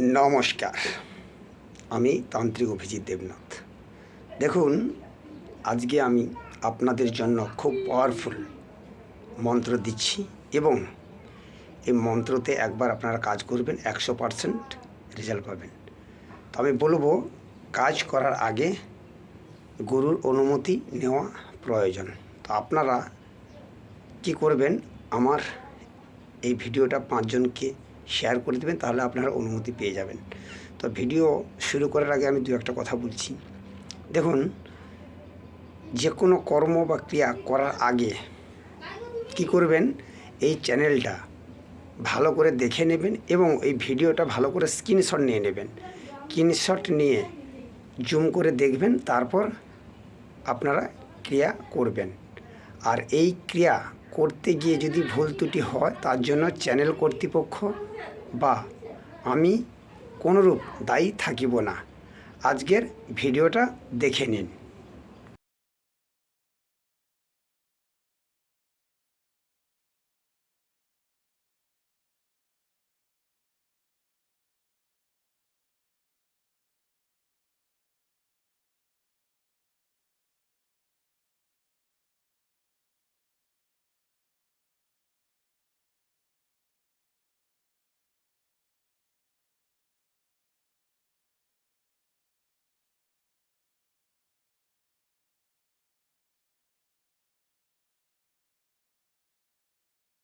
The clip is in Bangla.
নমস্কার, আমি তান্ত্রিক অভিজিৎ দেবনাথ। দেখুন, আজকে আমি আপনাদের জন্য খুব পাওয়ারফুল মন্ত্র দিচ্ছি এবং এই মন্ত্রতে একবার আপনারা কাজ করবেন, 100% রেজাল্ট পাবেন। তো আমি বলবো, কাজ করার আগে গুরুর অনুমতি নেওয়া প্রয়োজন। তো আপনারা কি করবেন, আমার এই ভিডিওটা 5 জনকে শেয়ার করে দেবেন, তাহলে আপনারা অনুমতি পেয়ে যাবেন। তো ভিডিও শুরু করার আগে আমি দু একটা কথা বলছি। দেখুন, যে কোনো কর্ম বা ক্রিয়া করার আগে কি করবেন, এই চ্যানেলটা ভালো করে দেখে নেবেন এবং এই ভিডিওটা ভালো করে স্ক্রিনশট নিয়ে নেবেন। স্ক্রিনশট নিয়ে জুম করে দেখবেন, তারপর আপনারা ক্রিয়া করবেন। আর এই ক্রিয়া করতে গিয়ে যদি ভুল ত্রুটি হয়, তার জন্য চ্যানেল কর্তৃপক্ষ বা আমি কোনোরূপ দায়ী থাকিব না। আজকের ভিডিওটা দেখে নিন।